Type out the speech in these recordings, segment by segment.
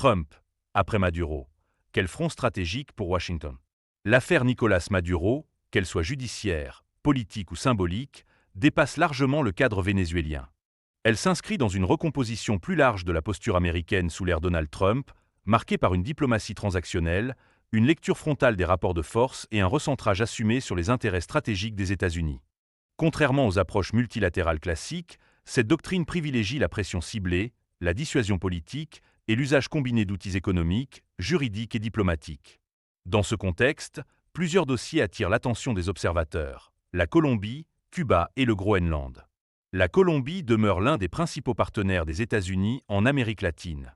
Trump, après Maduro. Quel front stratégique pour Washington? L'affaire Nicolás Maduro, qu'elle soit judiciaire, politique ou symbolique, dépasse largement le cadre vénézuélien. Elle s'inscrit dans une recomposition plus large de la posture américaine sous l'ère Donald Trump, marquée par une diplomatie transactionnelle, une lecture frontale des rapports de force et un recentrage assumé sur les intérêts stratégiques des États-Unis. Contrairement aux approches multilatérales classiques, cette doctrine privilégie la pression ciblée, la dissuasion politique et l'usage combiné d'outils économiques, juridiques et diplomatiques. Dans ce contexte, plusieurs dossiers attirent l'attention des observateurs: la Colombie, Cuba et le Groenland. La Colombie demeure l'un des principaux partenaires des États-Unis en Amérique latine.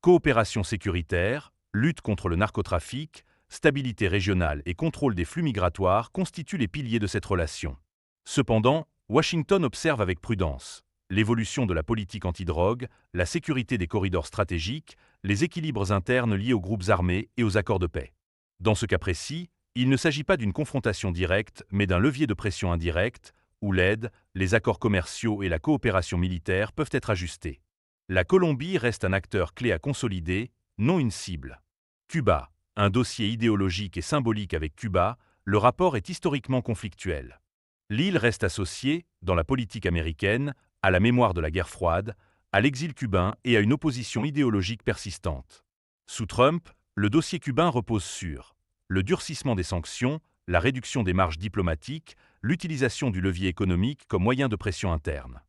Coopération sécuritaire, lutte contre le narcotrafic, stabilité régionale et contrôle des flux migratoires constituent les piliers de cette relation. Cependant, Washington observe avec prudence l'évolution de la politique antidrogue, la sécurité des corridors stratégiques, les équilibres internes liés aux groupes armés et aux accords de paix. Dans ce cas précis, il ne s'agit pas d'une confrontation directe, mais d'un levier de pression indirect, où l'aide, les accords commerciaux et la coopération militaire peuvent être ajustés. La Colombie reste un acteur clé à consolider, non une cible. Cuba, un dossier idéologique et symbolique avec Cuba, le rapport est historiquement conflictuel. L'île reste associée, dans la politique américaine, à la mémoire de la guerre froide, à l'exil cubain et à une opposition idéologique persistante. Sous Trump, le dossier cubain repose sur le durcissement des sanctions, la réduction des marges diplomatiques, l'utilisation du levier économique comme moyen de pression interne.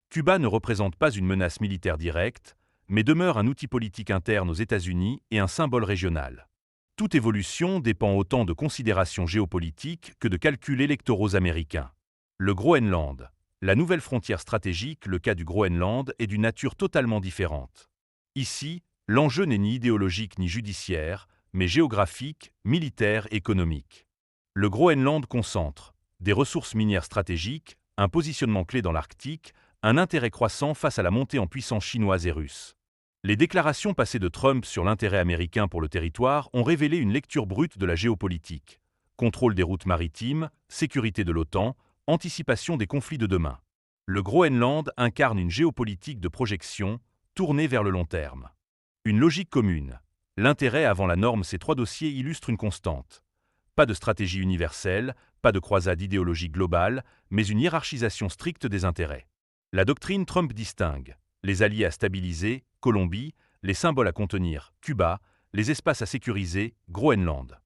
Cuba ne représente pas une menace militaire directe, mais demeure un outil politique interne aux États-Unis et un symbole régional. Toute évolution dépend autant de considérations géopolitiques que de calculs électoraux américains. Le Groenland. La nouvelle frontière stratégique, le cas du Groenland, est d'une nature totalement différente. Ici, l'enjeu n'est ni idéologique ni judiciaire, mais géographique, militaire et économique. Le Groenland concentre des ressources minières stratégiques, un positionnement clé dans l'Arctique, un intérêt croissant face à la montée en puissance chinoise et russe. Les déclarations passées de Trump sur l'intérêt américain pour le territoire ont révélé une lecture brute de la géopolitique. Contrôle des routes maritimes, sécurité de l'OTAN, anticipation des conflits de demain. Le Groenland incarne une géopolitique de projection, tournée vers le long terme. Une logique commune. L'intérêt avant la norme, ces trois dossiers illustrent une constante. Pas de stratégie universelle, pas de croisade idéologique globale, mais une hiérarchisation stricte des intérêts. La doctrine Trump distingue les alliés à stabiliser, Colombie, les symboles à contenir, Cuba, les espaces à sécuriser, Groenland.